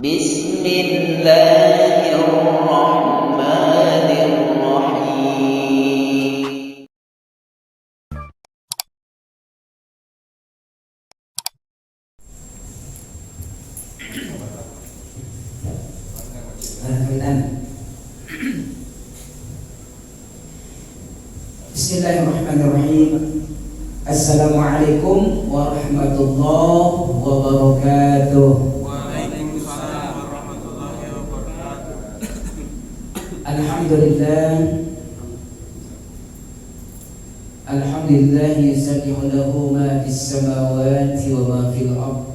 Bismillahirrahmanirrahim. Bismillahirrahmanirrahim. Assalamualaikum warahmatullahi wabarakatuh. Waalaikumsalam warahmatullahi wabarakatuh. Alhamdulillah yusabbihu lahu ma fis samawati wa ma fil ardh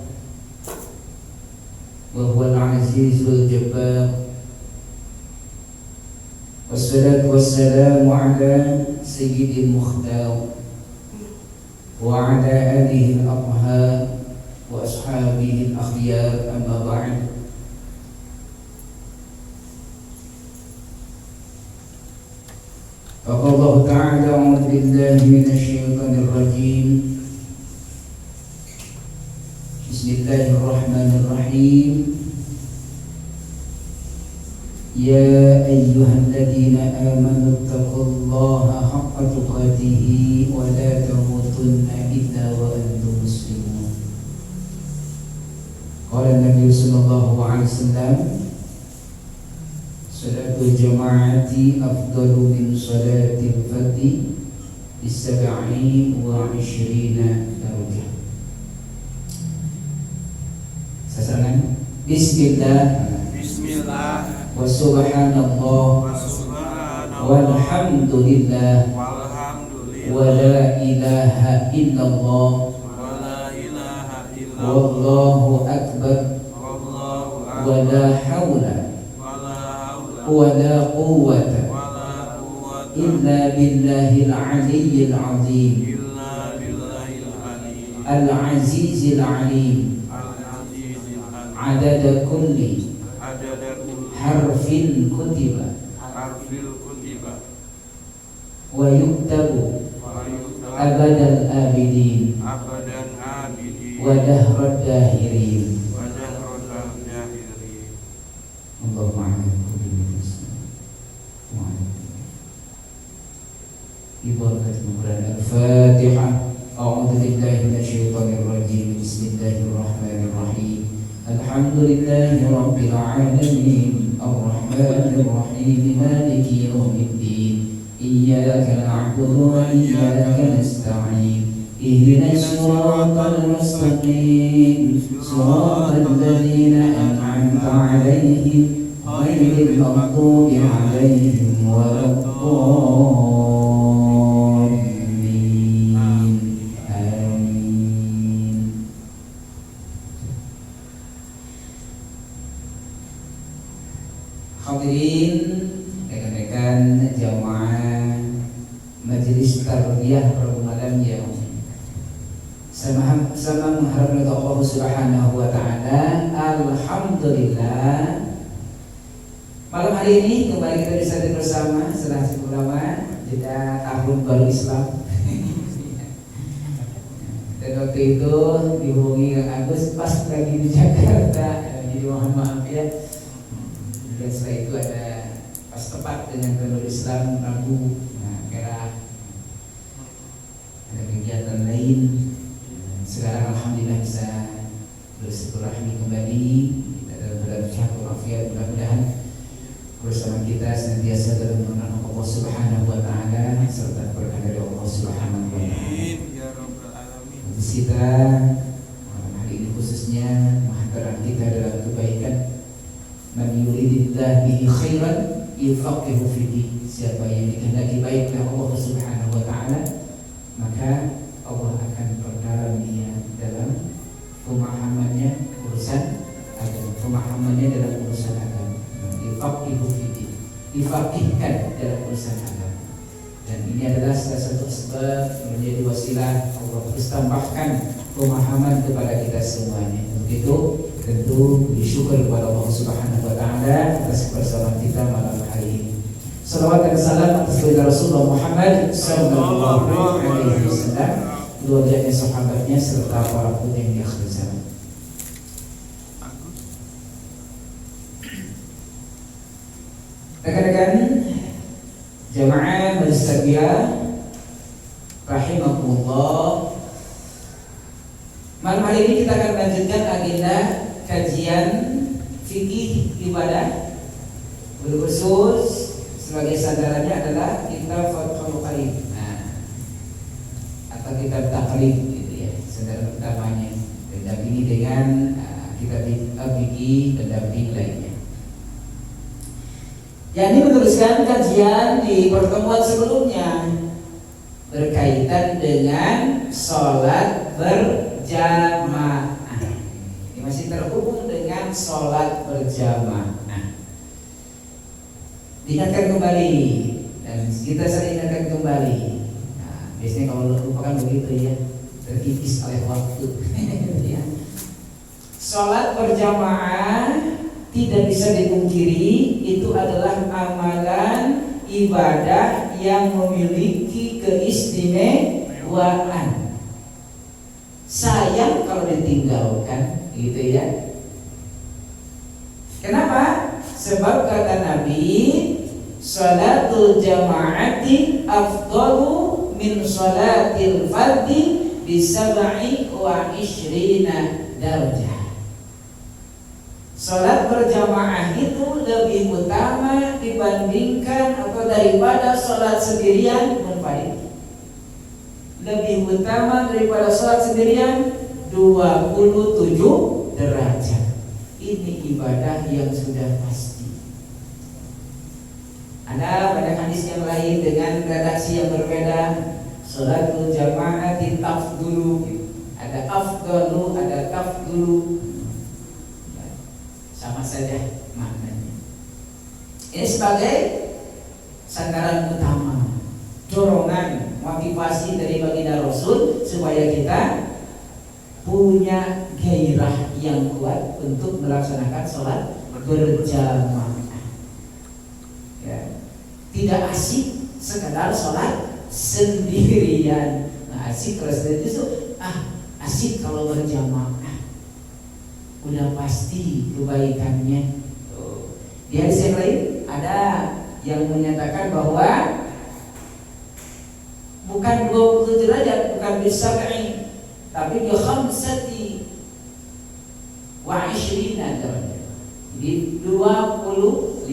wa huwal azizul jabbar. Wassalatu wassalamu ala sayyidil mukhtar wa ala alihi al-athhar wa ashabihi al-akhyar, amma ba'd. Qala Allah ta'ala, a'udzu billahi minasy syaithanir rajim. Bismillahirrahmanirrahim. Ya ayyuhalladzina amanu taqullaha haqqa tuqatih wa la tamutunna illa wa antum muslimun. Qala Nabi sallallahu alaihi wasallam, salatul jama'ati afdalu min salatil fardhi bi-sab'in wa 'ishrina darajah. Sasaran Bismillah. Bismillah. Wa subhanallah walhamdulillah wa la ilaha illallah wallahu akbar wa la hawla wa la quwwata illa billahil aliyyil azim al-azizil alim adada kulli harfin kutiba wa yuktabu abadal abidin wa dahrad dahirin. Allahumma amin. Ibarat Quran Al-Fatihah. A'udzu billahi minasy syaithanir rajim. Bismillahirrahmanirrahim. Alhamdulillahi rabbil alamin. Ar-Rahmanir Rahim. Maliki yaumiddin. Iyyaka na'budu wa iyyaka nasta'in. Ihdinas siratal mustaqim. Siratal ladzina an'amta 'alaihim ghairil maghdubi 'alaihim waladdallin. Hadirin, rekan-rekan jamaah majelis tarbiyah Rabu malam yang sama mengharapkan Allah Subhanahu wa taala. Alhamdulillah, malam hari ini kembali kita disatu bersama setelah cukup lama jeda tahun baru Islam. Dan waktu itu dihubungi Kang Agus pas lagi di Jakarta, jadi mohon maaf ya. Dan setelah itu ada pas tepat dengan tahun Islam Rabu, kira ada kegiatan lain. Sekarang alhamdulillah bisa bersilaturahmi kembali. Kita dalam keadaan sehat walafiat, mudah-mudahan bersama kita senantiasa dalam perkenan Allah Subhanahu wa taala serta berkah dari Allah Subhanahu wa taala. Kita malam hari ini khususnya menghantarkan kita dalam kebaikan. Man yuridillah bihi khairan yufaqihu fiddin. Siapa yang dikehendaki baik oleh Allah Subhanahu wa taala, maka Allah akan perdalam dia dalam pemahamannya urusan agama, pemahamannya dalam urusan agama. Yufaqihu fiddin, difaqihkan dalam urusan agama. Dan ini adalah salah satu sebab menjadi wasilah Allah terus tambahkan pemahaman kepada kita semuanya. Untuk itu tentu bersyukur kepada Allah Subhanahu wa taala atas kebersamaan kita malam hari ini. Salawat dan salam atas baginda Rasulullah Muhammad sallallahu alaihi wasallam, keluarganya, sahabatnya serta para putri yang diakhir zaman. sekalian, jamaah bersedia rahimakumullah. Malam hari ini kita akan lanjutkan agenda kajian fikih ibadah. Khusus sebagai sandarannya adalah kitab Fathul Qarib, atau kitab taklid gitu ya, sandaran utamanya. Didampingi dengan kitab fikih pendamping lainnya. Yani meneruskan kajian di pertemuan sebelumnya berkaitan dengan sholat berjamaah. Ini masih terhubung dengan sholat berjamaah. Diingatkan kembali, dan kita sering ingatkan kembali. Biasanya kalau lupa kan begitu ya, terkikis oleh waktu. Ya. Sholat berjamaah tidak bisa dipungkiri, itu adalah amalan ibadah yang memiliki keistimewaan. Sayang kalau ditinggalkan, gitu ya. Kenapa? Sebab kata Nabi, sholatul jama'ati afdalu min sholatil fardhi bisab'i wa ishrina darajah. Sholat berjamaah itu lebih utama dibandingkan atau daripada sholat sendirian munfarid. Lebih utama daripada sholat sendirian 27 derajat. Ini ibadah yang sudah pasti. Ada pada hadis yang lain dengan redaksi yang berbeda. Sholatul jama'ati tafdulu. Ada afdalu, ada tafdulu. Sama saja maknanya. Ini sebagai sandaran utama, dorongan, motivasi dari baginda Rasul supaya kita punya gairah yang kuat untuk melaksanakan sholat berjamaah. Ya. Tidak asik sekadar sholat sendirian. Nah, asik kalau sendiri itu asik kalau berjamaah. Udah pasti kebaikannya. Di hadis yang lain ada yang menyatakan bahwa bukan 20 derajat, bukan bisab'i, tapi bi khamsati wa 20 derajat. Jadi 25.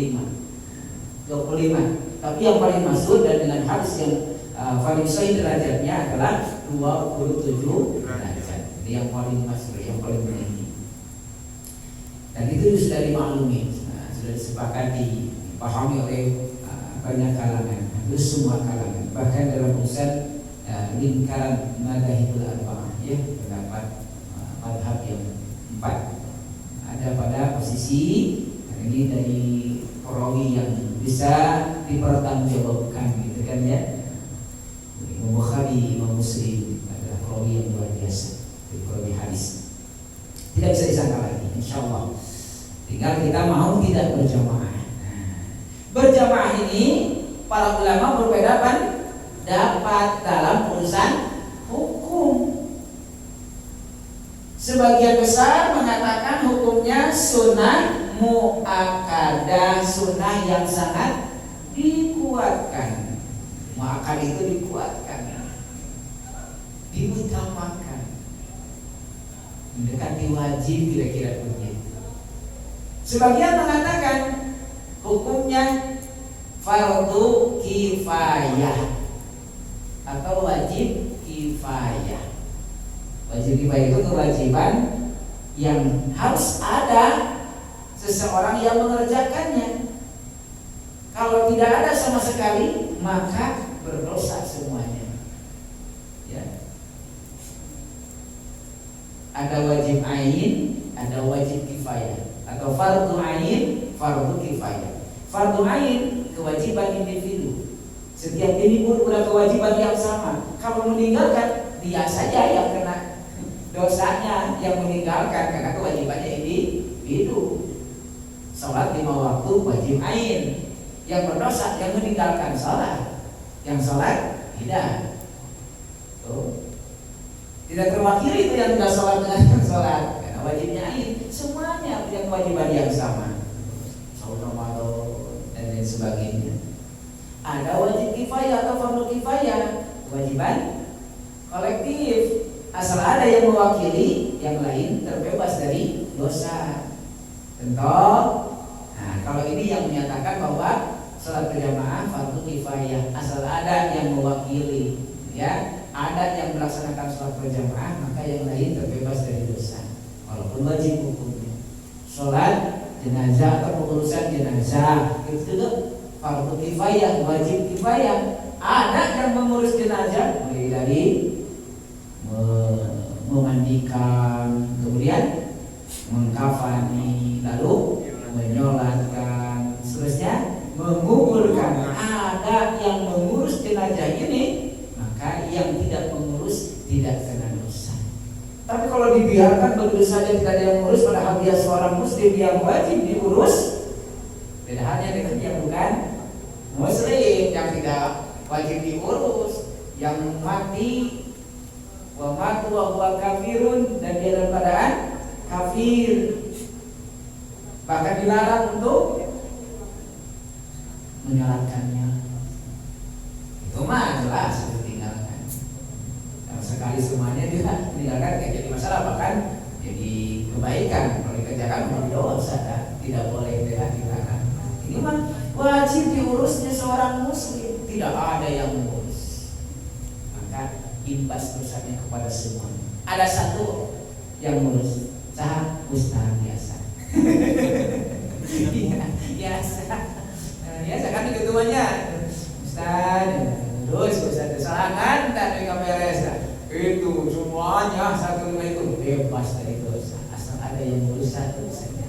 Tapi yang paling masyhur dan dengan hadis yang paling sahih derajatnya adalah 27 derajat. Jadi yang paling masyhur, yang paling tinggi. Dan itu sudah dimaklumi, sudah disepakati, dipahami oleh banyak kalangan, hampir semua kalangan. Bahkan dalam urusan lingkaran madzhabul arba'ah, ya, pendapat mazhab yang 4 ada pada posisi ini dari perawi yang bisa dipertanggungjawabkan, gitu kan ya. Imam Bukhari, Imam Muslim adalah perawi yang luar biasa, perawi hadis. Tidak bisa disangka lagi, insya Allah. Tinggal kita mau tidak berjamaah. Berjamaah ini para ulama berbeda pendapat dalam urusan hukum. Sebagian besar mengatakan hukumnya sunnah muakkadah, sunnah yang sangat dikuatkan. Muakkad itu dikuatkan, diutamakan, mendekati wajib, kira-kira begitu. Sebagian mengatakan hukumnya fardu kifayah atau wajib kifayah. Wajib kifayah itu kewajiban yang harus ada seseorang yang mengerjakannya. Kalau tidak ada sama sekali, maka berdosa semuanya. Ya. Ada wajib ain, ada wajib kifayah. Atau fardu ain, fardu kifayah. Fardu ain kewajiban individu. Setiap individu punya kewajiban yang sama. Kalau meninggalkan, dia saja yang kena dosanya yang meninggalkan karena kewajibannya individu. Salat 5 waktu wajib ain. Yang berdosa yang meninggalkan salat. Yang salat tidak. Tidak terwakili itu yang tidak salat dengan yang salat. Wajibnya ain, semuanya punya kewajiban yang sama. Salat Ramadan dan lain dan sebagainya. Ada wajib kifayah atau fardu kifayah, kewajiban kolektif. Asal ada yang mewakili, yang lain terbebas dari dosa. Tentu. Nah, kalau ini yang menyatakan bahwa sholat berjamaah fardu kifayah, asal ada yang mewakili, ya, ada yang melaksanakan sholat berjamaah, maka yang lain terbebas dari dosa. Walaupun wajib hukumnya. Sholat jenazah atau pengurusan jenazah itu juga fardu kifayah, wajib kifayah. Ada yang mengurus jenazah mulai dari memandikan, kemudian mengkafani, lalu menyolatkan, seterusnya menguburkan. Ada yang mengurus jenazah ini, maka yang tidak mengurus tidak kena dosa. Tapi kalau dibiarkan begitu saja tidak ada yang mengurus, padahal dia seorang muslim yang wajib diurus, beda halnya dengan yang bukan muslim yang tidak wajib diurus, yang mati wa matu wa huwa kafirun, dan dia dalam keadaan kafir, bahkan dilarang untuk menyolatkannya. Itu mah jelas ditinggalkan. Kalau sekali semuanya dia meninggalkan tidak jadi masalah, bahkan jadi kebaikan. Kalau dikerjakan menjadi dosa, tidak boleh, dilarang. Ini mah wajib diurusnya seorang muslim, tidak ada yang mengurus, maka imbas dosanya kepada semua. Ada satu yang mengurus, ustaz biasa. Biasa kan ketuanya ustaz, terus ustaz kesalahan dan mereka beres. Itu semuanya satu itu bebas dari dosa, asal ada yang mengurus satu saja.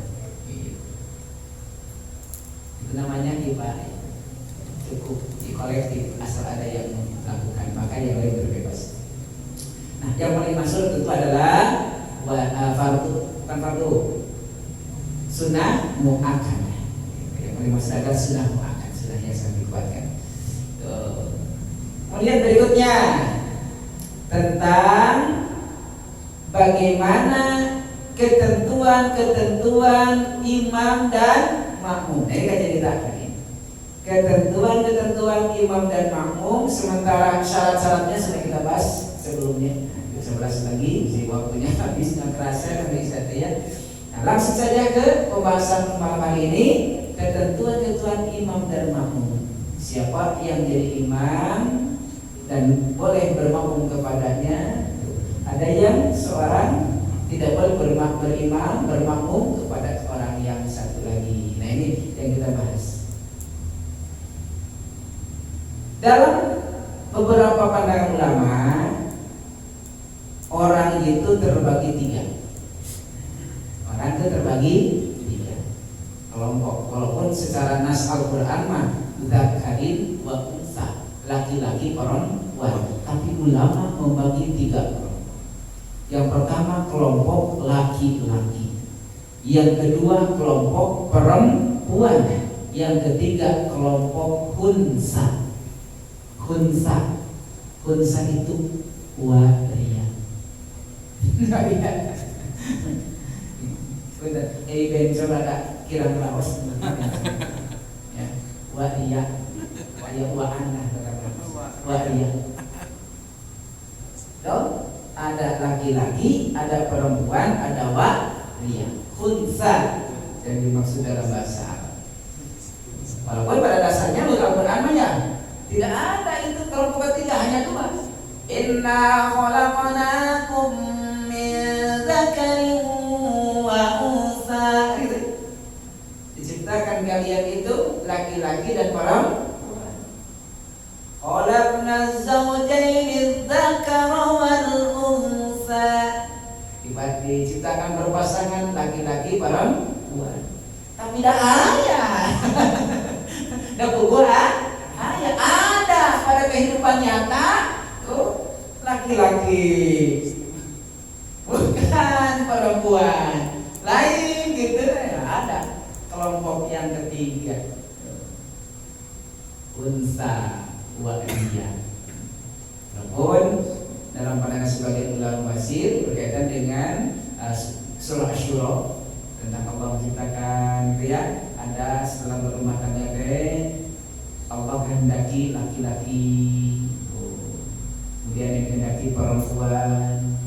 Itu namanya kifayah. Cukup di kolektif, asal ada yang melakukan, maka yang lain berbebas. Nah, yang paling masuk tentu adalah fardu, bukan fardu, sunnah muakkadah. Yang paling masuk adalah sunnah muakkadah, sunnah yang sangat dikuatkan. Kemudian berikutnya tentang bagaimana ketentuan-ketentuan imam dan makmum. Ini kan jadi tak. Ketentuan-ketentuan imam dan makmum, sementara syarat-syaratnya sudah kita bahas sebelumnya. 11 lagi, jadi waktunya habis, nggak kerasa kami ya. Nah, langsung saja ke pembahasan malam hari ini, ketentuan-ketentuan imam dan makmum. Siapa yang jadi imam dan boleh bermakmum kepadanya? Ada yang seorang tidak boleh bermakmum kepada orang yang satu lagi. Nah, ini yang kita bahas. Dalam beberapa pandangan ulama, orang itu terbagi tiga. Orang itu terbagi tiga kelompok. Walaupun secara nas Al-Quran mah dzakarin wa unsa, laki-laki perempuan, tapi ulama membagi tiga kelompok. Yang pertama kelompok laki-laki, yang kedua kelompok perempuan, yang ketiga kelompok khunsa. Khunsa itu waria. Ben coba ada kirang laos. Ya, waria. Waria waana waria. Dong, ada laki-laki, ada perempuan, ada waria. Khunsa yang dimaksud dalam bahasa Arab. Walaupun pada dasarnya Al-Quran ya tidak ada itu kelompok ketiga, hanya dua. Inna khalaqnakum min dzakarin wa unsa. Gitu. Diciptakan kalian itu laki-laki dan perempuan. Khalaqna zawjaini dzakara wal unsa. Diciptakan berpasangan laki-laki perempuan. Tapi tidak ada. Tidak ada pada kehidupan nyata tuh laki-laki bukan perempuan, lain gitu. Ada kelompok yang ketiga, unsa waria. Walaupun dalam pandangan sebagian ulama tafsir berkaitan dengan surah Asy-Syura tentang Allah menciptakan, ya, ada setelah berumah tangga Allah kehendaki laki-laki, kemudian yang kehendaki perempuan.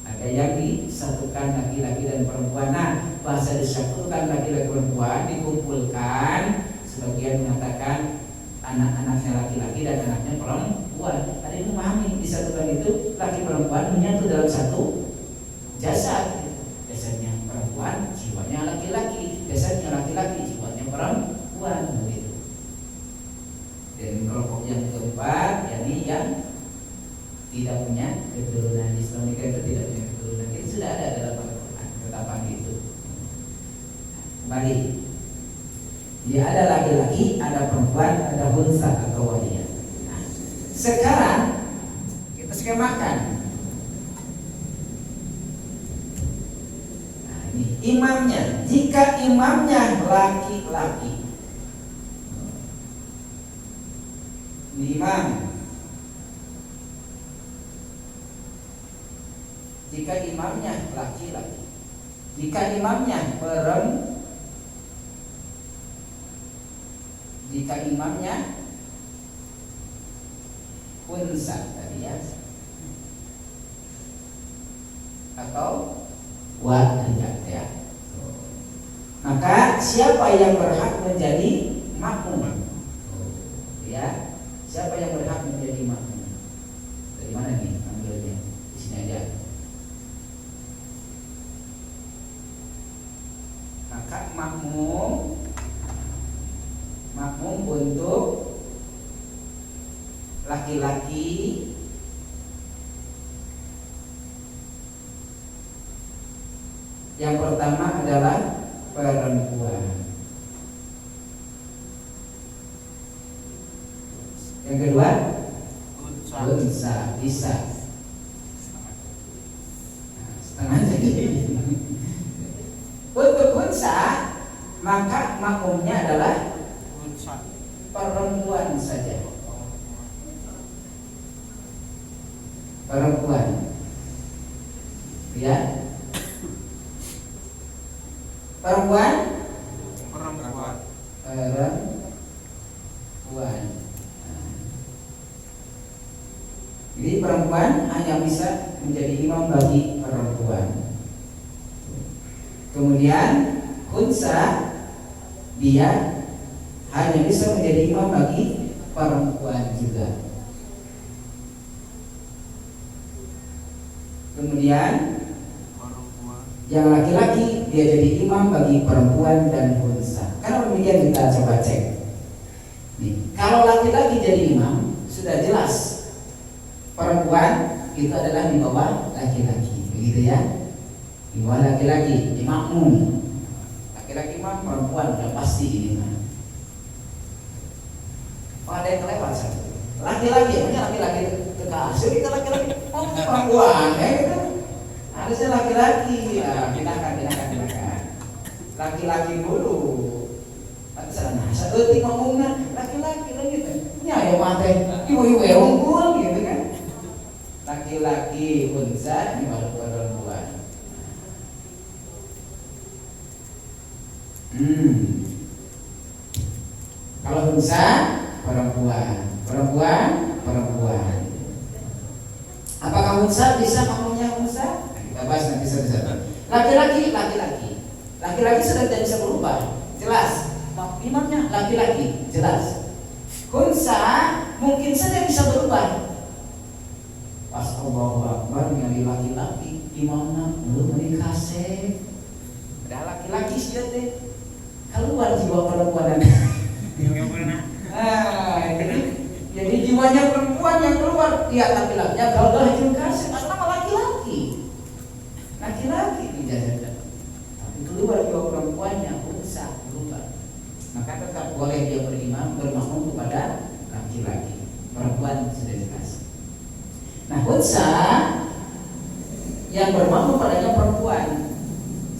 Ada yang disatukan laki-laki dan perempuan. Nah, bahasa disatukan laki-laki perempuan dikumpulkan. Sebagian mengatakan anak-anaknya laki-laki dan anaknya perempuan. Ada yang memahami disatukan itu laki perempuan menyatu dalam satu jasad. Jasadnya perempuan, jiwanya laki-laki. Jasadnya laki-laki, jiwanya perempuan. Begitu. Dan kelompok yang keempat, yakni yang tidak punya keturunan. Islam itu tidak punya keturunan. Itu sudah ada dalam Al-Quran ketetapan itu. Kembali. Dia ada laki-laki, ada perempuan, ada unsa atau waliyah. Nah, sekarang kita skemakan. Nah, ini imamnya. Jika imamnya laki-laki, ini imam. Jika imamnya laki-laki, jika imamnya perempuan, jika imamnya unsa tadi ya, atau waliyah ya, maka siapa yang berhak menjadi makmum? Ya, siapa yang berhak menjadi makmum? Dari mana nih ambilnya? Di sini aja. Maka makmum untuk laki-laki yang pertama adalah perempuan, yang kedua unsa, bisa setengah jadi. Untuk unsa maka makmumnya adalah perempuan saja. Perempuan. Ya. Perempuan. Jadi perempuan hanya bisa menjadi imam bagi perempuan. Kemudian unsa dia hanya bisa menjadi imam bagi perempuan juga. Kemudian yang laki-laki dia jadi imam bagi perempuan dan unsa. Karena demikian kita coba cek. Nih, kalau laki-laki jadi imam sudah jelas perempuan itu adalah di bawah laki-laki, begitu ya? Di bawah laki-laki, di makmum. Laki-laki imam, perempuan sudah pasti ini mah. Oh, ada yang kelewat satu. Laki-laki, punya laki-laki kekasih, kita laki-laki, perempuan, ya gitu. Harusnya laki-laki, ya, pindahkan. Laki-laki dulu. Tapi sana, satu tim ngomongnya laki-laki lagi gitu. Ini ada mati, ibu-ibu yang unggul gitu kan. Laki-laki unsa, ini baru perempuan. Kalau unsa perempuan. Apakah unsa bisa makmumnya unsa? Nah, kita bahas nanti satu-satu. Laki-laki sudah tidak bisa berubah, jelas. Imamnya laki-laki, jelas. Unsa mungkin saja bisa berubah. Pas Allahu Akbar nyari laki-laki, imamnya belum dikasih. Ada laki-laki sudah deh. Keluar jiwa perempuan. Jadi jiwanya perempuan yang keluar, lihat laki-lakinya gagal juga atas nama laki-laki dijadikan. Tapi keluar jiwa perempuannya unsa berubah. Maka tetap boleh dia bermakmum kepada laki-laki. Perempuan sudah jelas. Nah, unsa yang bermakmum padanya perempuan.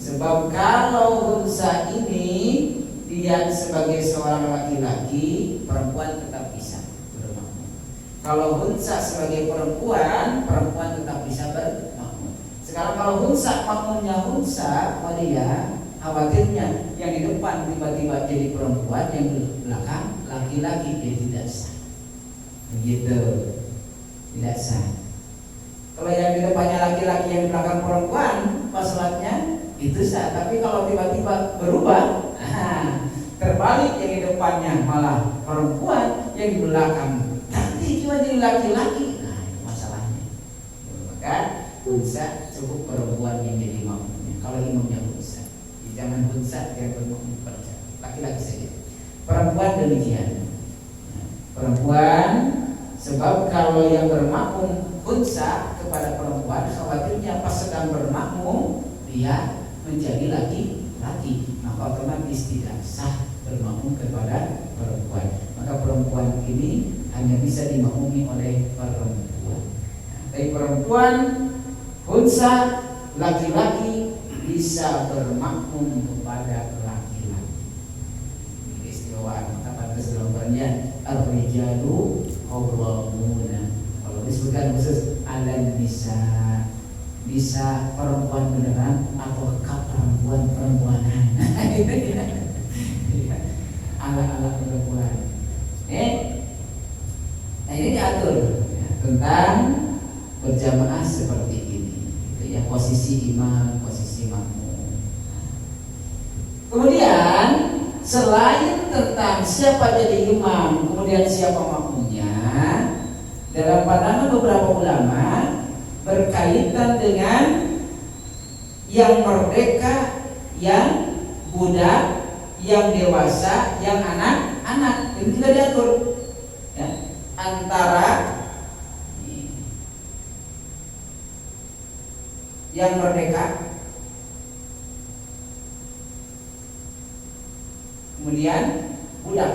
Sebab kalau unsa ini dia sebagai seorang laki-laki, perempuan tetap bisa bermakmum. Kalau unsa sebagai perempuan tetap bisa bermakmum. Sekarang kalau unsa makmumnya unsa, waliyah, khawatirnya yang di depan tiba-tiba jadi perempuan, yang di belakang laki-laki, dia tidak sah. Begitu, tidak sah. Kalau yang di depannya laki-laki, yang di belakang perempuan, pas sholatnya itu sah. Tapi kalau tiba-tiba berubah, terbalik, yang di depannya malah perempuan, yang di belakang nanti cuma jadi laki-laki, nah itu masalahnya. Maka unsa cukup perempuan yang jadi imamnya. Kalau imamnya unsa, jangan unsa yang bermakmum laki-laki saja. Perempuan demikian. Perempuan, sebab kalau yang bermakmum unsa kepada perempuan, khawatirnya pas sedang bermakmum dia menjadi laki-laki, maka otomatis tidak sah bermakmum kepada perempuan. Maka perempuan ini hanya bisa dimakmumi oleh perempuan. Tapi perempuan unsa laki-laki bisa bermakmum kepada laki-laki. Ini keistimewaan. Maka pantas dalam perjanjian ar-rijalu qawwamuna. Kalau disebutkan khusus alan bisa perempuan beneran atau perempuan-perempuanan. Ala-ala perempuan. Nah ini diatur ya, tentang berjamaah seperti ini. Itu ya, posisi imam, posisi makmum. Kemudian selain tentang siapa jadi imam, kemudian siapa makmumnya, dalam pandangan beberapa ulama berkaitan dengan yang merdeka, yang budak, yang dewasa, yang anak-anak, itu tidak diatur ya, antara yang merdeka, kemudian budak,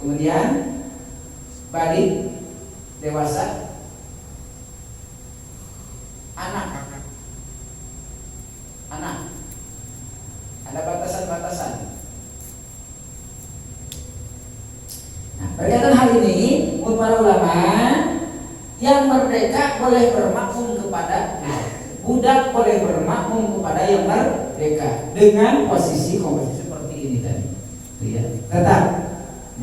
kemudian balik, dewasa, anak. Ada batasan-batasan. Nah, berkaitan hal ini, menurut para ulama, yang merdeka boleh bermakmum kepada budak, boleh bermakmum kepada yang merdeka dengan posisi seperti ini tadi. Ya, tetap.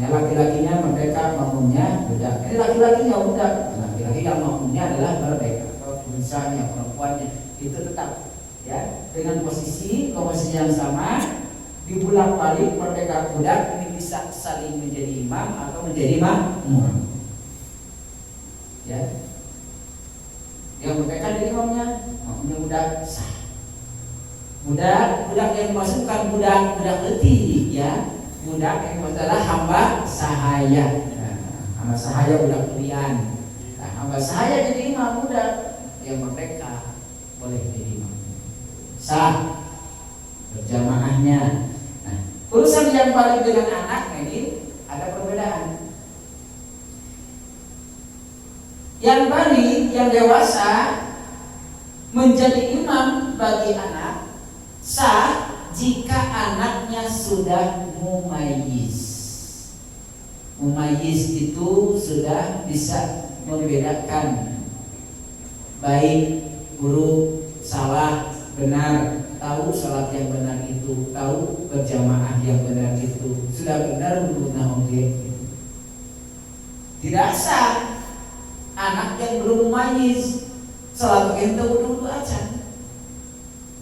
Ya, laki-lakinya merdeka, makmumnya budak. Ini laki-lakinya budak, laki-laki yang makmumnya adalah merdeka. Kalau misalnya perempuannya itu tetap ya dengan posisi yang sama, dibulak-balik merdeka budak, ini bisa saling menjadi imam atau menjadi makmum. Ya, yang merdeka jadi imamnya, makmumnya budak sah. Budak yang dimasukkan budak letih ya. Budak yang adalah hamba sahaya. Nah, hamba sahaya budak pilihan. Nah, hamba sahaya jadi imam budak, yang merdeka boleh jadi imam. Sah berjamaahnya. Nah, urusan yang balik dengan anak ini ada perbedaan. Yang balik, yang dewasa menjadi imam bagi anak sah jika anaknya sudah mumayyiz. Mumayyiz itu sudah bisa membedakan baik, buruk, salah, benar, tahu salat yang benar itu, tahu berjamaah yang benar itu, sudah benar berguna objek. Tidak sah anak yang belum mumayyiz salat itu wudu aja.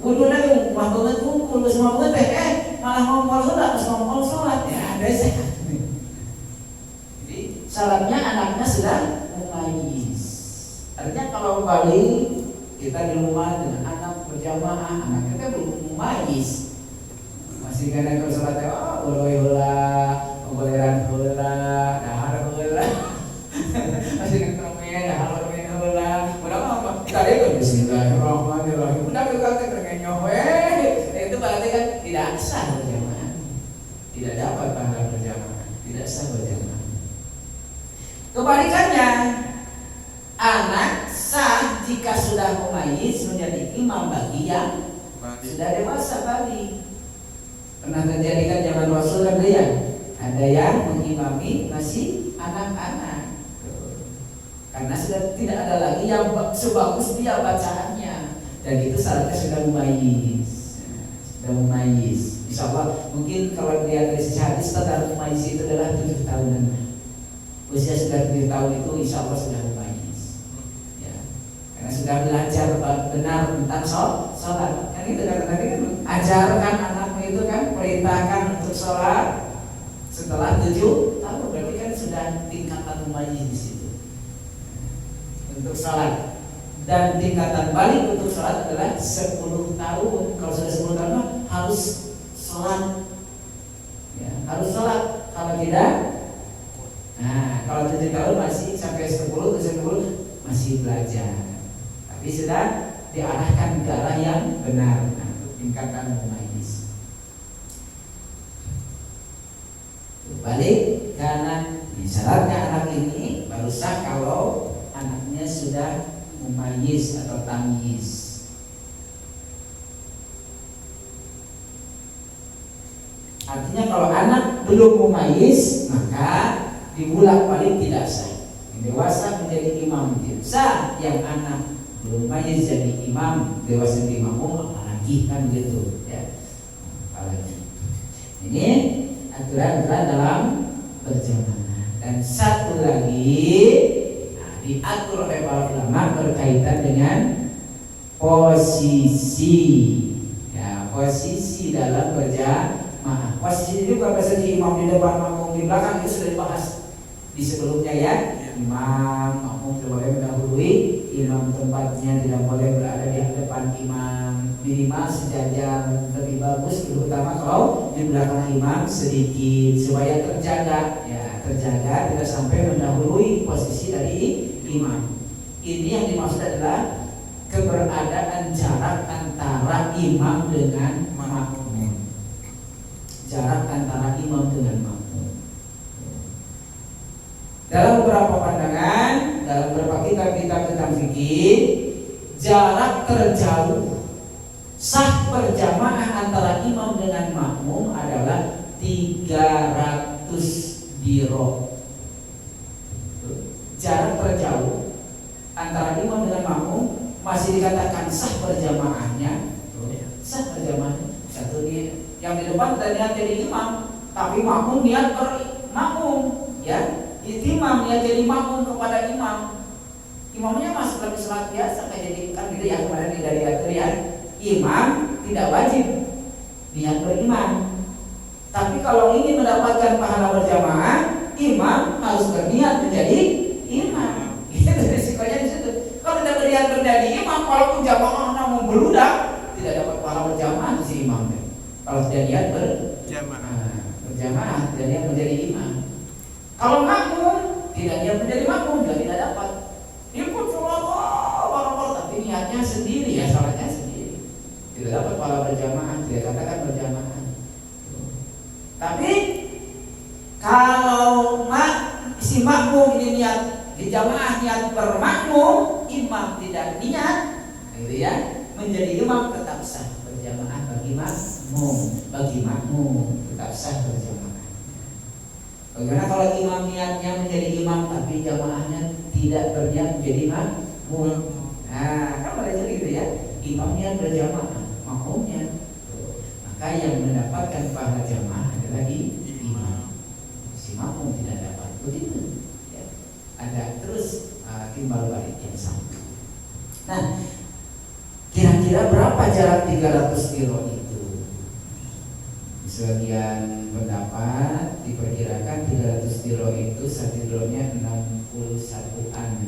Wudu lagi mah banget kumpul semua banget malah ngomong salat, ngomong salat ya ada sih. Jadi salatnya anaknya sudah mumayyiz. Artinya kalau balik kita di rumah dengan anak berjamaah, anak kita belum mumayyiz, masih kena kalau sholat boleh boleran heula, dahar heula, masih ketemuan dahar heula, udah apa? Tadi kan Bismillahirrahmanirrahim, udah kita terkenyong itu berarti kan tidak sah berjamaah, tidak dapat pahala berjamaah, tidak sah berjamaah. Kebalikannya, anak sah jika sudah mumayyiz menjadi imam bagi yang sudah dewasa balik. Pernah terjadi kan zaman Rasul kan ada yang mengimami masih anak-anak, karena sudah tidak ada lagi yang sebagus dia bacaannya, dan itu syaratnya sudah mumayyiz. Sudah mumayyiz. Insya Allah mungkin kalau dilihat dari sisi hadis tanda mumayyiz itu adalah 7 tahunan. Usia sudah 7 tahun itu insya Allah sudah mumayyiz. Ya. Karena sudah belajar benar tentang sholat. Kan itu kan tadi kan ajarkan anakmu itu kan, perintahkan untuk sholat setelah 7 tahun, berarti kan sudah tingkatan mumayyiz di situ untuk sholat. Dan tingkatan balik untuk sholat adalah 10 tahun. Kalau sudah 10 tahun harus sholat, ya, harus sholat. Kalau tidak, nah kalau 7 tahun masih sampai 10 masih belajar, tapi sudah diarahkan ke arah yang benar. Nah, tingkatan mumayyiz. Balik karena syaratnya anak ini baru sah kalau anaknya sudah mumayyiz atau tamyiz. Artinya kalau anak belum mumayyiz maka dibulak-balik tidak sah. Yang dewasa menjadi imam tidak sah, yang anak belum mumayyiz jadi imam, dewasa jadi makmum, apalagi kan gitu ya. Apalagi. Ini aturan-aturan dalam berjamaah. Dan satu lagi diatur oleh para ulama berkaitan dengan posisi, ya, posisi dalam berjamaah. Posisi itu bukan saja imam di depan, makmum di belakang, itu sudah dibahas di sebelumnya ya. Imam, makmum tidak boleh mendahului imam, tempatnya tidak boleh berada di depan imam, minimal sejajar, lebih bagus terutama kalau di belakang imam sedikit supaya terjaga, ya, terjaga tidak sampai mendahului posisi dari imam. Ini yang dimaksud adalah keberadaan jarak antara imam dengan makmum. Jarak antara imam dengan makmum. Dalam beberapa pandangan, dalam beberapa kitab-kitab tentang fikih, jarak terjauh sah berjamaah antara imam dengan makmum adalah 300 dirham. Jarak terjauh antara imam dengan makmum masih dikatakan sah berjamaahnya. Sah berjamaahnya. Satu dia yang di depan niat jadi imam, tapi makmum niat bermakmum, ya. Imam niat jadi makmum kepada imam. Imamnya masuk dalam salat biasa kayak jadi kan gitu ya, kemarin tidak diatur ya. Imam tidak wajib niat berimam. Tapi kalau ingin mendapatkan pahala berjamaah, imam harus berniat menjadi imam. Itu risikonya di situ. Kalau tidak berniat menjadi imam, walaupun jamaah namun beludak, tidak dapat pahala berjamaah si imam. Kalau tidak niat berjamaah, tidak niat menjadi imam. Kalau makmum tidak niat menjadi makmum juga tidak dapat. Ikut sholat bareng-bareng, tapi niatnya sendiri, ya salatnya sendiri, tidak dapat pahala berjamaah, tidak katakan berjamaah. Tapi kalau si makmum ini niat di jamaah, niat bermakmum, imam tidak niat, gitu ya, menjadi imam tetap sah berjamaah bagi makmum tetap sah berjamaah. Bagaimana kalau imam niatnya menjadi imam tapi jamaahnya tidak berniat menjadi makmum? Nah, kan boleh gitu ya. Imam niat berjamaah, makmumnya. Maka yang mendapatkan pahala jamaah adalah imam. Si makmum tidak dapat. Begitu. Ya. Ada terus timbal balik yang sama. Nah, kira-kira berapa jarak 300 kilo itu? Sebagian pendapat diperkirakan 300 kilo itu 1 kilonya 61-an,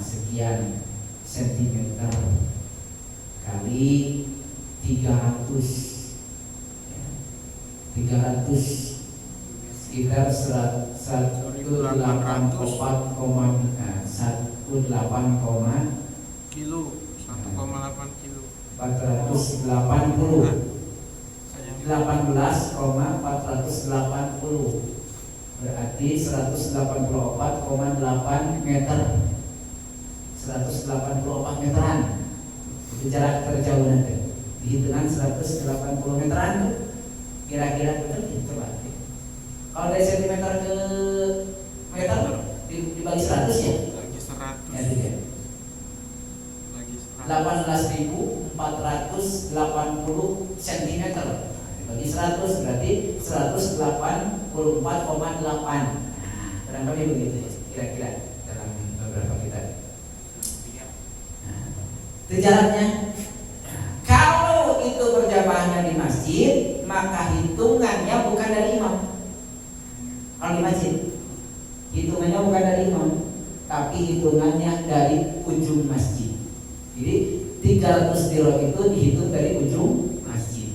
sekian sentimeter kali 300, ya, 300 sekitar 184, 1,8 kilo, 1,8 kilo. 480 18,480 berarti 184,8 meter, 184 meteran itu jarak terjauh nanti dihitungan 180 meteran tuh kira-kira betul ya, coba kalau dari sentimeter ke meter dibagi 100 ya Lagi 100. ya, gitu ya. Lagi 100. 18.480 cm. Bagi 100 berarti 184,8. Barangkali begitu ya, kira-kira dalam beberapa kita. Itu jaraknya. Kalau itu berjamaahnya di masjid, maka hitungannya bukan dari imam. Kalau di masjid, hitungannya bukan dari imam, tapi hitungannya dari ujung masjid. Jadi 300 dirham itu dihitung dari ujung masjid.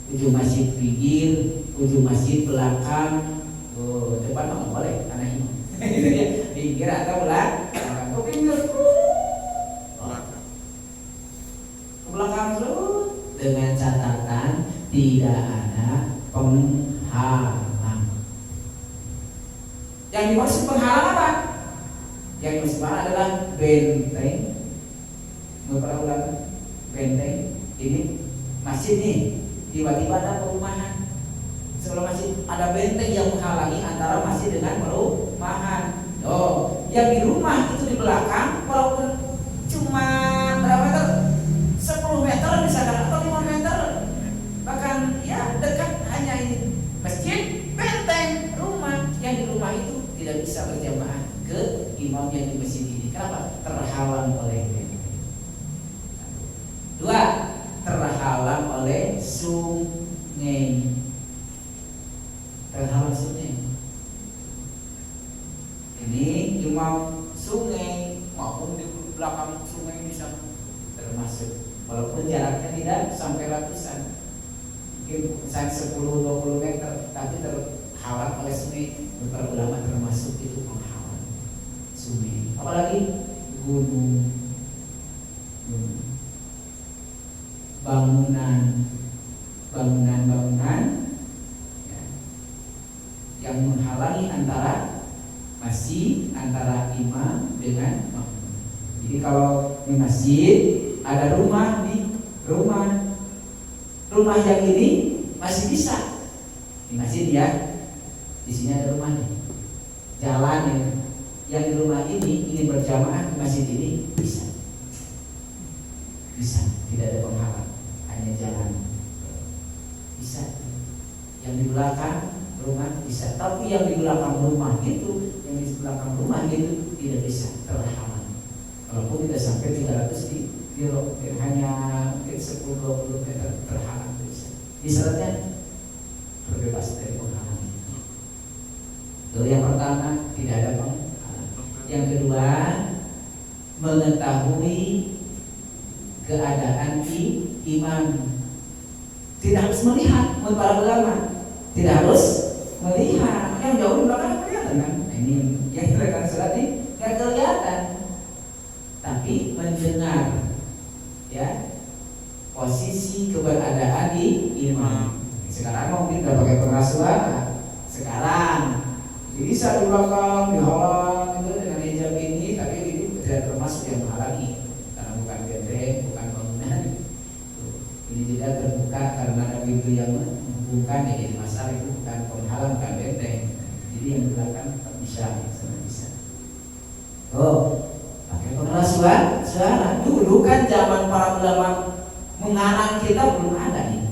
Ujung masjid pinggir, ujung masjid belakang. Oh, depan nggak boleh karena imam. Pinggir atau belakang. Ke pinggir ke belakang terus, dengan catatan tidak ada penghalang. Yang dimaksud penghalang apa? Yang dimaksud adalah benteng. Beberapa ulama benteng ini masjid nih, tiba-tiba ada perumahan. Sebelum masjid ada benteng yang menghalangi antara masjid dengan perumahan. Oh, yang di rumah itu di belakang, walaupun cuma berapa meter? 10 meter misalkan atau 5 meter, bahkan ya dekat, hanya ini masjid, benteng, rumah. Yang di rumah itu tidak bisa berjamaah ke imam yang di masjid ini. Kenapa? Terhalang oleh benteng. 2. Terhalang oleh sungai. Terhalang sungai. Ini imam sungai maupun di belakang sungai bisa termasuk. Walaupun jaraknya tidak sampai ratusan, mungkin misalnya 10-20 meter, tapi terhalang oleh sungai. Beberapa ulama termasuk itu penghalang sungai. Apalagi gunung, bangunan ya, yang menghalangi antara masjid, antara imam dengan makmum. Jadi kalau di masjid ada rumah, rumah yang ini masih bisa di masjid ya, di sini ada rumah nih, jalan yang di rumah ini ingin berjamaah di masjid ini bisa, tidak ada penghalang, hanya jalan bisa. Yang di belakang rumah bisa, tapi yang di belakang rumah gitu, tidak bisa, terhalang. Walaupun tidak sampai 300 kilo, hanya mungkin 10-20 meter terhalang bisa. Di syaratnya terbebas dari penghalang. Itu yang pertama, tidak ada penghalang. Yang kedua, mengetahui keadaan imam. Tidak harus melihat, menurut para ulama. Tidak harus melihat, yang jauh di belakang kelihatan kan? Ini yang kelihatan salat ini nggak kelihatan, tapi mendengar ya posisi keberadaan di imam. Sekarang mungkin udah pakai pengeras suara. Sekarang bisa di belakang dihalang itu dengan hijab ini, tapi ini tidak termasuk yang menghalangi karena bukan benteng, bukan bangunan. Ini tidak terbuka karena ada pintu yang menghubungkan, ya jadi masalah itu bukan penghalang, bukan benteng. Jadi yang di belakang tetap bisa. Oh, pakai pengeras suara. Dulu kan zaman para ulama mengarang kita belum ada nih,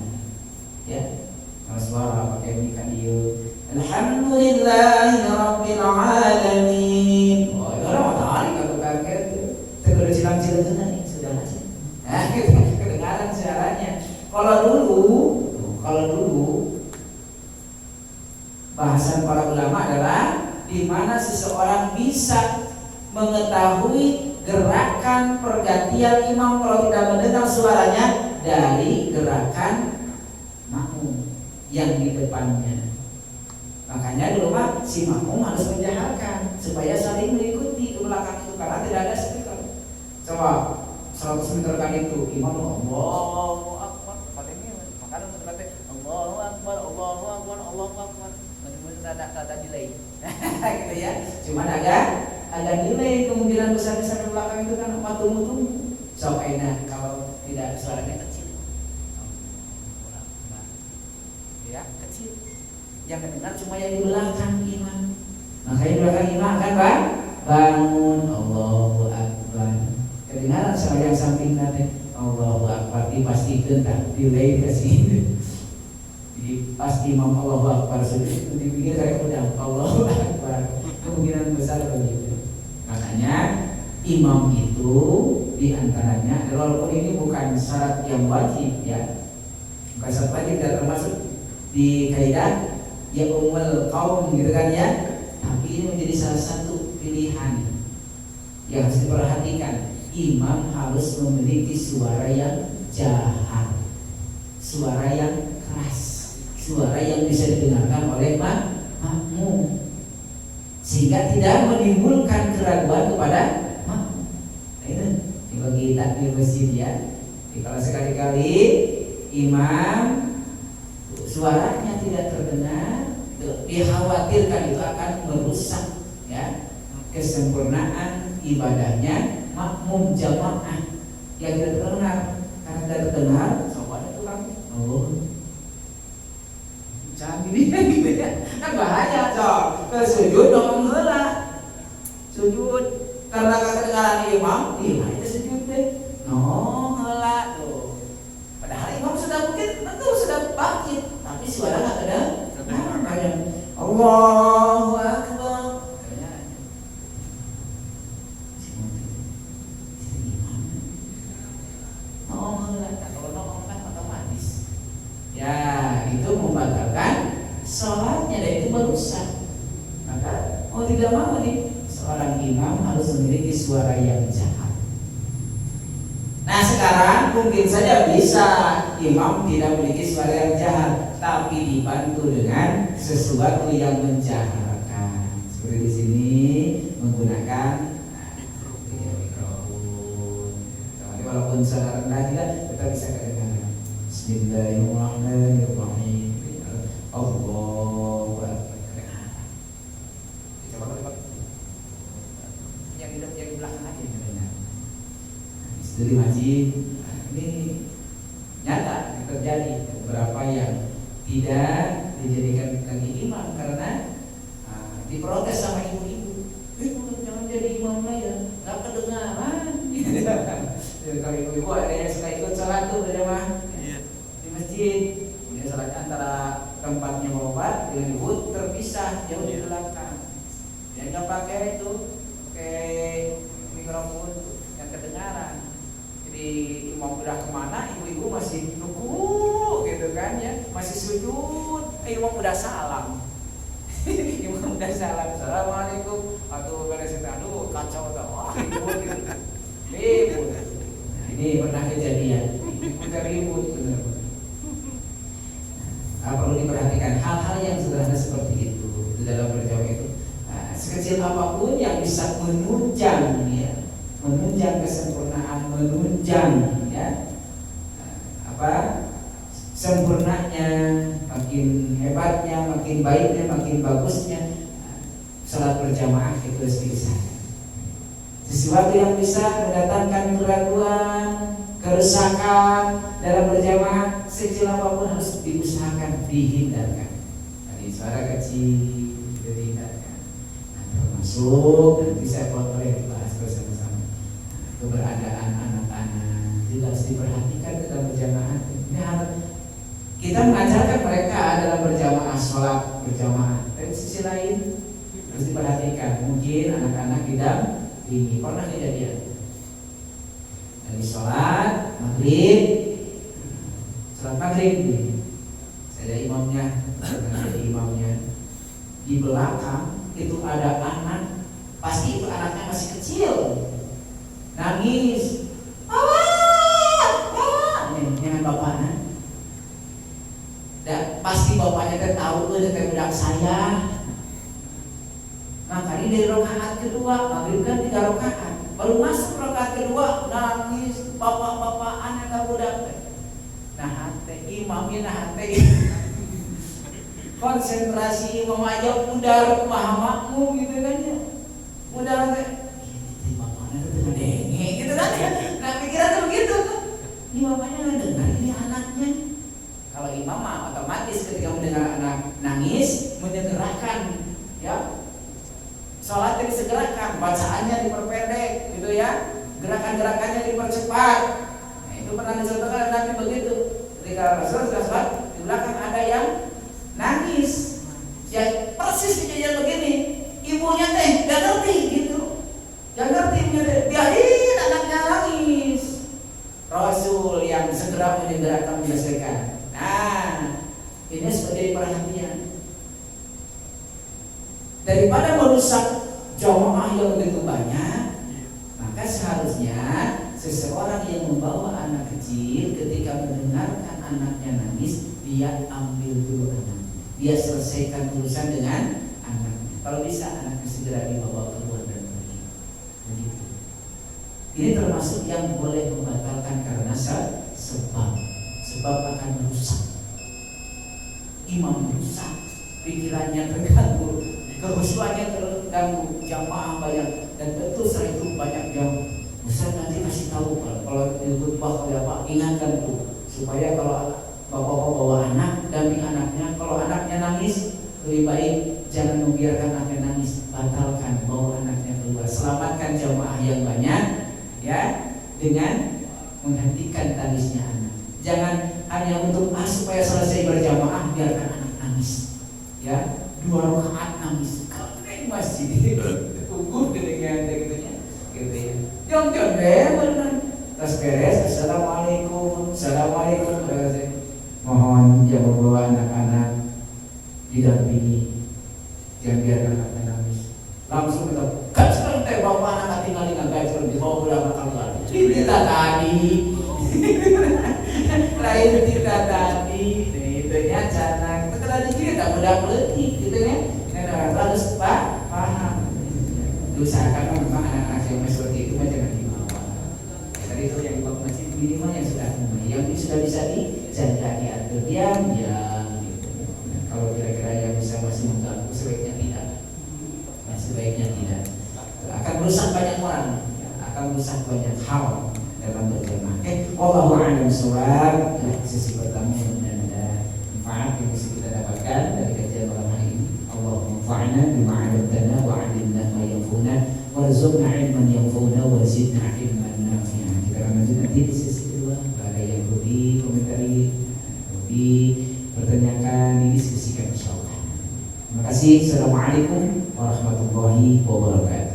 ya. Pengeras suara pakai mikan dia. Alhamdulillahirabbil alamin. Oh, itu orang matahari kalau kaget tegak cilang-cilang nih sudah aja. Nah, gitu kedengaran suaranya. Kalau dulu bahasan para ulama adalah di mana seseorang bisa mengetahui gerakan pergantian imam kalau tidak mendengar suaranya dari gerakan makmum yang di depannya. Makanya di rumah si makmum harus menjaharkan supaya saling mengikuti di belakang itu karena tidak ada speaker. Coba 100 meter kan itu imam Allahu Akbar, padahal makanya berkata Allahu Akbar, Allahu Akbar, Allahu Akbar. Ada delay, gitu ya. Cuma ada delay, kemungkinan besar di belakang itu kan tunggu. So enak kalau tidak suaranya kecil, ya kecil. Yang kedengar cuma yang di belakang imam. Makanya di belakang imam akan bangun Allahu Akbar. kedengaran sama yang samping nanti Allahu Akbar dipastikan tak delay ke sini. Jadi pas imam Allahu Akbar sujud dipikir saya udah Allahu Akbar, kemungkinan besar begitu. Makanya imam itu diantaranya, walaupun ini bukan syarat yang wajib ya, bukan syarat wajib dan termasuk di kaidah ya umul kaum gitu kan ya, tapi ini menjadi salah satu pilihan yang harus diperhatikan. Imam harus memiliki suara yang jahat, suara yang keras, suara yang bisa didengarkan oleh makmum, sehingga tidak menimbulkan keraguan kepada makmum. Nah, itu bagi takbir masjid ya. Jadi, kalau sekali-kali imam suaranya tidak terdengar, dikhawatirkan itu akan merusak ya kesempurnaan ibadahnya makmum jamaah yang tidak terdengar. Karena tidak terdengar, soalnya itu kan jangan gini gitu ya, kan bahaya so. Ke sujud dong heula, sujud karena kedengaran imam itu sujud deh, heula tuh. Padahal imam sudah mungkin tentu sudah bangkit, tapi suara nggak ada. Kayak Allahu Akbar. Ya, itu membatalkan sholatnya dan itu merusak. Maka mau tidak mau nih, seorang imam harus memiliki suara yang jahat. Nah sekarang mungkin saja bisa imam tidak memiliki suara yang jahat, tapi dibantu dengan sesuatu yang menjaharkan. Seperti di sini menggunakan mikrofon. Walaupun suara rendah juga tetap bisa kedengaran. Bismillahirrahmanirrahim. Allahu Akbar. Coba yang di belakang aja dengar. Istri wajib. Ini nyata terjadi beberapa yang tidak dijadikan lagi imam karena diprotes sama ibu-ibu. Jangan jadi imam lah ya, nggak kedengaran. Kalau ibu-ibu ada yang suka ikut sholat tuh berjamaah di masjid, kemudian sholat antara tempatnya berobat dengan ibu terpisah jauh di belakang. Dia nggak pakai mikrofon yang kedengaran. Jadi mau udah kemana, ibu-ibu masih nunggu gitu kan ya, masih sujud, imam udah salam. Imam udah salam, assalamualaikum, atau beres itu, aduh kacau tau, wah ribut gitu. Ribut. Nah, ini pernah kejadian, kita ribut bener. Perlu diperhatikan hal-hal yang sederhana seperti itu di dalam berjamaah itu. Sekecil apapun yang bisa menunjang ya, menunjang kesempurnaan, menunjang ya sempurnanya, makin hebatnya, makin baiknya, makin bagusnya salat berjamaah itu harus diusahakan. Sesuatu yang bisa mendatangkan keraguan, kerusakan dalam berjamaah sekecil apapun harus diusahakan dihindarkan. Tadi suara kecil dihindarkan. Nah, termasuk nanti saya boleh dibahas bersama-sama. Keberadaan anak-anak juga harus diperhatikan dalam berjamaah. Ini harus kita mengajarkan mereka dalam berjamaah, sholat berjamaah. Dari sisi lain harus diperhatikan. Mungkin anak-anak tidak ini pernah kejadian. Dari sholat maghrib saya ada imamnya, di belakang itu ada anak, pasti itu anaknya masih kecil, nangis, dengan bapaknya. Dan pasti bapaknya tahu tuh dari budak saya. Makanya dari rakaat kedua, maghrib kan 3 rakaat, baru masuk rakaat kedua nangis, bapak-bapak anak budak. Nah, imamnya konsentrasi imam aja pudar makmum gitu kan ya. Pudar bapaknya tuh denge gitu kan ya. Nah, pikiran tuh begitu kan. Ini bapaknya dengar ini anaknya. Kalau imam mah otomatis ketika mendengar anak nangis menyegerakan ya. Sholatnya disegerakan, bacaannya diperpendek gitu ya. Gerakan-gerakannya kata Rasul SAW, di belakang ada yang nangis. Ya persis kejadian begini. Ibunya teh gak ngerti gitu, gak ngerti ibunya teh, biarin anaknya nangis. Rasul yang segera menyegerakan menyelesaikan. Nah, ini sebagai perhatian. Daripada merusak jamaah yang begitu banyak, maka seharusnya seseorang yang membawa anak kecil ketika mendengarkan anaknya nangis, dia ambil dulu anaknya, dia selesaikan urusan dengan anaknya. Kalau bisa anaknya segera dibawa keluar dan pergi. Begitu. Ini termasuk yang boleh membatalkan karena sebab akan merusak. Imam rusak, pikirannya terganggu, kehusuannya terganggu, jamaah banyak, dan betul setelah itu banyak yang Ustaz nanti kasih tahu kalau di khutbah kalau apa, ingatkan tuh supaya kalau bapak-bapak bawa anak, damping anaknya, kalau anaknya nangis lebih baik jangan membiarkan anaknya nangis, batalkan, bawa anaknya keluar, selamatkan jamaah yang banyak ya dengan menghentikan tangisnya anak. Jangan hanya untuk supaya selesai berjamaah biarkan anak nangis ya, 2 rakaat nangis kering masjid tunggu dengan gitunya gitu ya. Jangan benar. Tas beres, assalamualaikum, mohon jangan bawa anak-anak didampingi, jangan biarkan anaknya nangis. Langsung kita kan teh bapak anak tinggal dengan gajah dibawa pulang keluar. Kita tadi, lain kita tadi, itu nya canang. Kita kita budak leutik, gitu ya. Karena harus paham. Usahakan memang anak-anak yang seperti itu jangan dibawa. Tadi itu yang dibawa masjid minimal yang sudah mulai, yang sudah bisa dijaga diatur diam gitu. Nah, kalau kira-kira yang bisa masih mengganggu sebaiknya tidak. Sebaiknya tidak. Akan merusak banyak orang, akan merusak banyak hal dalam berjamaah. Wallahu a'lam bishawab. Sesi pertama yang ada manfaat yang bisa kita dapatkan dari kajian malam hari ini. Allahumma fa'na bima 'allamtana wa 'allimna ma yanfa'una warzuqna 'ilman yanfa'una wa zidna 'ilman nafi'an. Kita akan lanjut nanti di sesi kedua. Ada yang hobi komentari, hobi pertanyakan, didiskusikan insyaallah. Terima kasih. Assalamualaikum warahmatullahi wabarakatuh.